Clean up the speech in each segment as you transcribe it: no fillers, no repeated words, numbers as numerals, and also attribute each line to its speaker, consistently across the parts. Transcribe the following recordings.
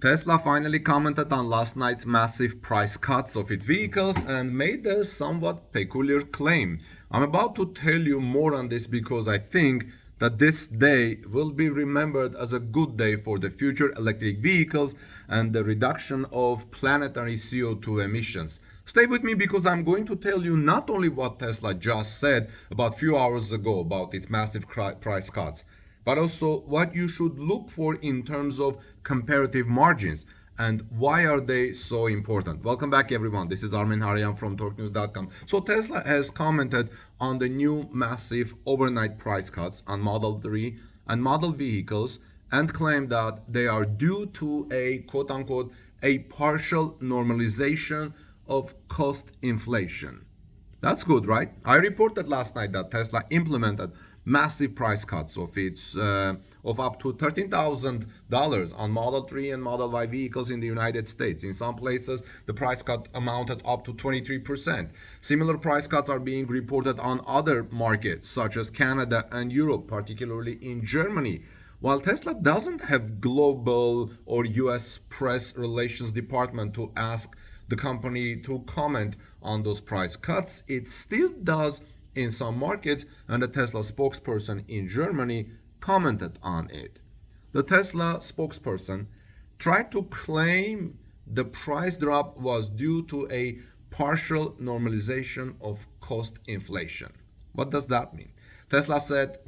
Speaker 1: Tesla finally commented on last night's massive price cuts of its vehicles and made a somewhat peculiar claim. I'm about to tell you more on this because I think that this day will be remembered as a good day for the future electric vehicles and the reduction of planetary CO2 emissions. Stay with me because I'm going to tell you not only what Tesla just said about a few hours ago about its massive price cuts, but also what you should look for in terms of comparative margins and why are they so important. Welcome back everyone, this is Armin Harayan from TorqueNews.com. So Tesla has commented on the new massive overnight price cuts on Model 3 and model vehicles and claimed that they are due to a quote-unquote a partial normalization of cost inflation. That's good, right? I reported last night that Tesla implemented massive price cuts of its of up to $13,000 on Model 3 and Model Y vehicles in the United States. In some places, the price cut amounted up to 23%. Similar price cuts are being reported on other markets such as Canada and Europe, particularly in Germany. While Tesla doesn't have global or US press relations department to ask the company to comment on those price cuts, it still does in some markets, and the Tesla spokesperson in Germany commented on it. The Tesla spokesperson tried to claim the price drop was due to a partial normalization of cost inflation. What does that mean? Tesla said,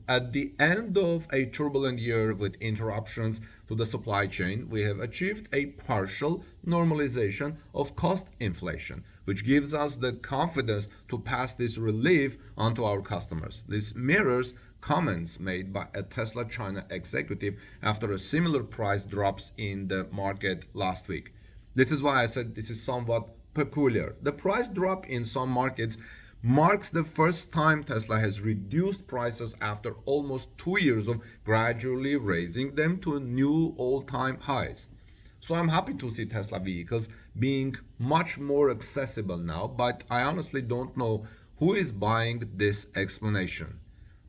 Speaker 1: at the end of a turbulent year with interruptions to the supply chain, we have achieved a partial normalization of cost inflation, which gives us the confidence to pass this relief on to our customers. This mirrors comments made by a Tesla China executive after a similar price drops in the market last week. This is why I said this is somewhat peculiar. The price drop in some markets marks the first time Tesla has reduced prices after almost 2 years of gradually raising them to new all-time highs. So I'm happy to see Tesla vehicles being much more accessible now, but I honestly don't know who is buying this explanation.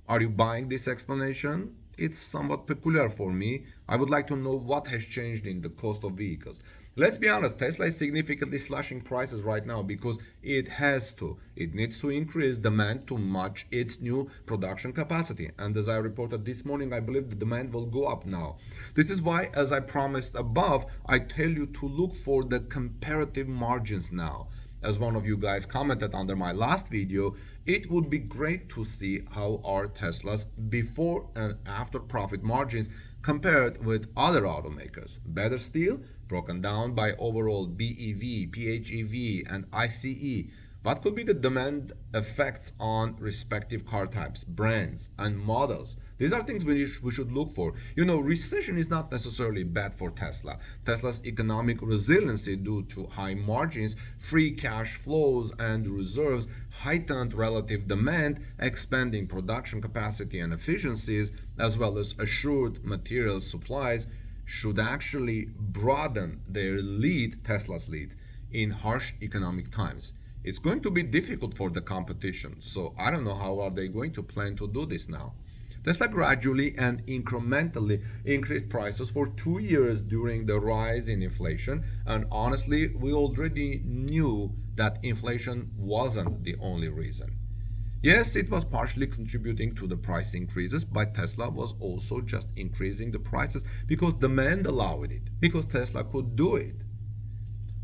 Speaker 1: Are you buying this explanation? It's somewhat peculiar for me. I would like to know what has changed in the cost of vehicles. Let's be honest, Tesla is significantly slashing prices right now because it has to. It needs to increase demand to match its new production capacity. And as I reported this morning, I believe the demand will go up now. This is why, as I promised above, I tell you to look for the comparative margins now. As one of you guys commented under my last video, it would be great to see how our Teslas before and after profit margins compared with other automakers. Better still, broken down by overall BEV, PHEV, and ICE. What could be the demand effects on respective car types, brands, and models? These are things we should look for. You know, recession is not necessarily bad for Tesla. Tesla's economic resiliency due to high margins, free cash flows, and reserves, heightened relative demand, expanding production capacity and efficiencies, as well as assured material supplies, should actually broaden their lead, Tesla's lead, in harsh economic times. It's going to be difficult for the competition, so I don't know how are they going to plan to do this now. Tesla gradually and incrementally increased prices for 2 years during the rise in inflation, and honestly, we already knew that inflation wasn't the only reason. Yes, it was partially contributing to the price increases, but Tesla was also just increasing the prices because demand allowed it, because Tesla could do it.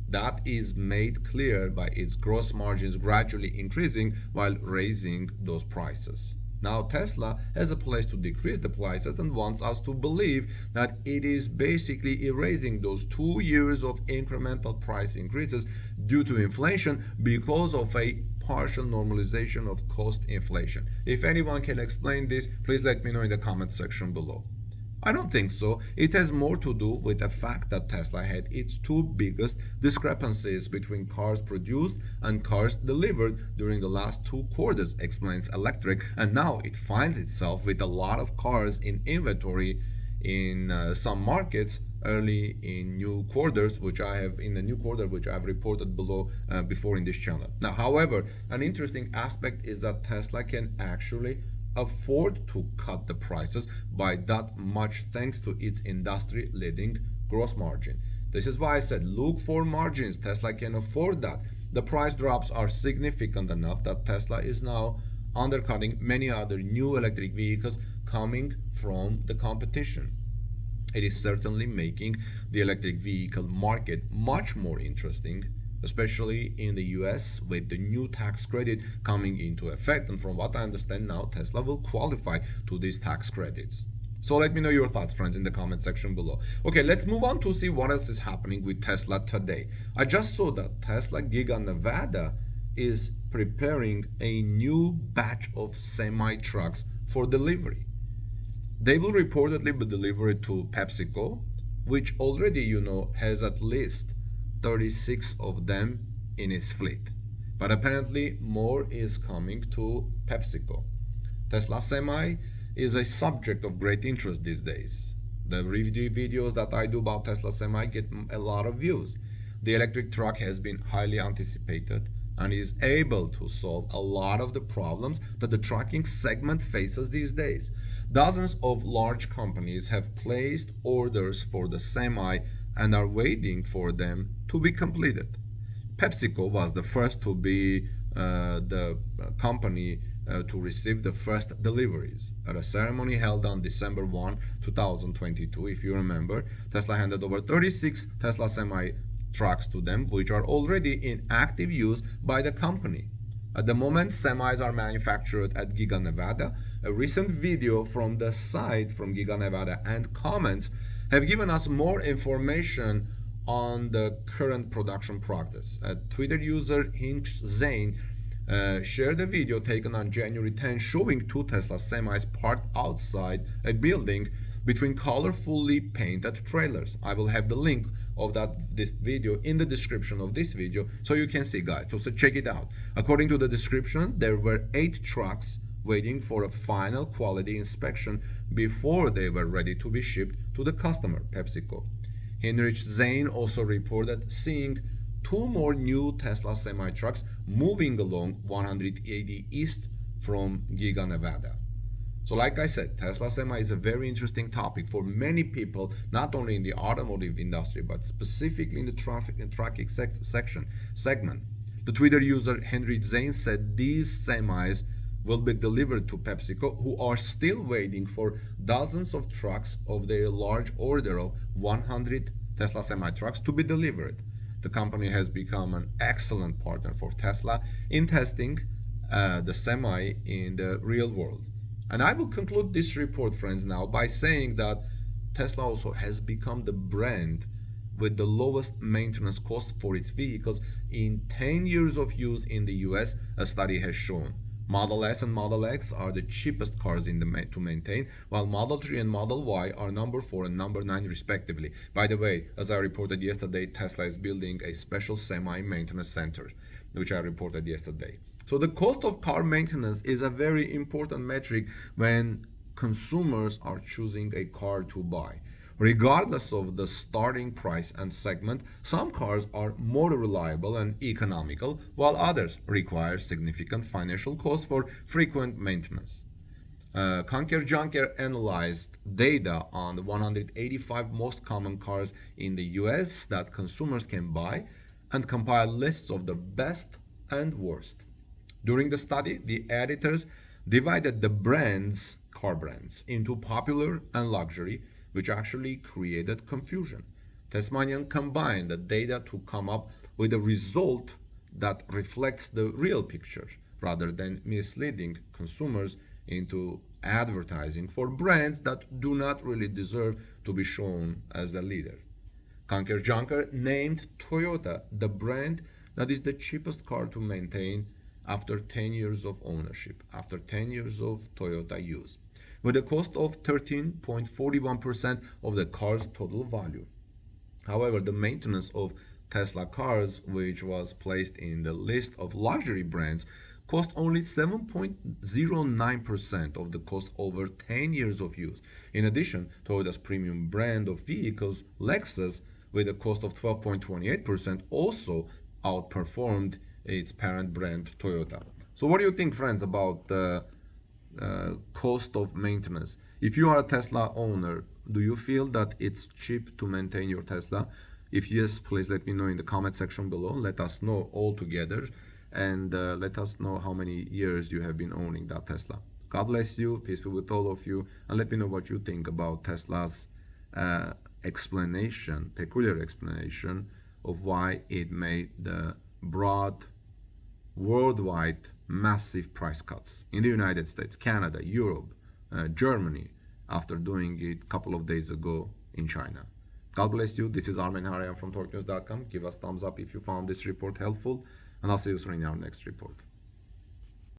Speaker 1: That is made clear by its gross margins gradually increasing while raising those prices. Now Tesla has a place to decrease the prices and wants us to believe that it is basically erasing those 2 years of incremental price increases due to inflation because of a partial normalization of cost inflation. If anyone can explain this, please let me know in the comment section below. I don't think so. It has more to do with the fact that Tesla had its two biggest discrepancies between cars produced and cars delivered during the last 2 quarters, explains Electric, and now it finds itself with a lot of cars in inventory in some markets early in new quarters, which I have reported below before in this channel. Now, however, an interesting aspect is that Tesla can actually afford to cut the prices by that much thanks to its industry leading gross margin. This is why I said look for margins. Tesla can afford that. The price drops are significant enough that Tesla is now undercutting many other new electric vehicles coming from the competition. It is certainly making the electric vehicle market much more interesting, especially in the US with the new tax credit coming into effect. And from what I understand now, Tesla will qualify to these tax credits. So let me know your thoughts, friends, in the comment section below. Okay, let's move on to see what else is happening with Tesla today. I just saw that Tesla Giga Nevada is preparing a new batch of semi-trucks for delivery. They will reportedly be delivered to PepsiCo, which already, has at least 36 of them in its fleet. But apparently more is coming to PepsiCo. Tesla Semi is a subject of great interest these days. The review videos that I do about Tesla Semi get a lot of views. The electric truck has been highly anticipated and is able to solve a lot of the problems that the trucking segment faces these days. Dozens of large companies have placed orders for the Semi and are waiting for them to be completed. PepsiCo was the first to be the company to receive the first deliveries. At a ceremony held on December 1, 2022, if you remember, Tesla handed over 36 Tesla Semi trucks to them, which are already in active use by the company. At the moment, semis are manufactured at Giga Nevada. A recent video from the site from Giga Nevada and comments have given us more information on the current production progress. A Twitter user Hinch Zane shared a video taken on January 10 showing two Tesla semis parked outside a building between colorfully painted trailers. I will have the link of this video in the description of this video so you can see, guys. So check it out. According to the description, there were 8 trucks waiting for a final quality inspection before they were ready to be shipped to the customer, PepsiCo. Heinrich Zane also reported seeing 2 more new Tesla semi-trucks moving along 180 East from Giga Nevada. So like I said, Tesla Semi is a very interesting topic for many people, not only in the automotive industry, but specifically in the trucking segment. The Twitter user Henry Zane said these semis will be delivered to PepsiCo, who are still waiting for dozens of trucks of their large order of 100 Tesla Semi trucks to be delivered. The company has become an excellent partner for Tesla in testing the Semi in the real world. And I will conclude this report, friends, now by saying that Tesla also has become the brand with the lowest maintenance cost for its vehicles in 10 years of use in the US, a study has shown. Model S and Model X are the cheapest cars to maintain, while Model 3 and Model Y are number 4 and number 9 respectively. By the way, as I reported yesterday, Tesla is building a special semi-maintenance center, which I reported yesterday. So the cost of car maintenance is a very important metric when consumers are choosing a car to buy. Regardless of the starting price and segment, some cars are more reliable and economical, while others require significant financial costs for frequent maintenance. Conker Junker analyzed data on the 185 most common cars in the US that consumers can buy and compiled lists of the best and worst. During the study, the editors divided the car brands, into popular and luxury, which actually created confusion. Tasmanian combined the data to come up with a result that reflects the real picture, rather than misleading consumers into advertising for brands that do not really deserve to be shown as the leader. Conker Junker named Toyota the brand that is the cheapest car to maintain after 10 years of ownership, after 10 years of Toyota use, with a cost of 13.41% of the car's total value. However, the maintenance of Tesla cars, which was placed in the list of luxury brands, cost only 7.09% of the cost over 10 years of use. In addition, Toyota's premium brand of vehicles, Lexus, with a cost of 12.28%, also outperformed its parent brand Toyota. So what do you think, friends, about the cost of maintenance? If you are a Tesla owner, Do you feel that it's cheap to maintain your Tesla? If yes, please let me know in the comment section below. Let us know all together, and let us know how many years you have been owning that Tesla. God bless you, peace be with all of you, and let me know what you think about Tesla's explanation, peculiar explanation of why it made the broad, worldwide, massive price cuts in the United States, Canada, Europe, Germany, after doing it a couple of days ago in China. God bless you. This is Armen Harayan from TalkNews.com. Give us thumbs up if you found this report helpful, and I'll see you soon in our next report.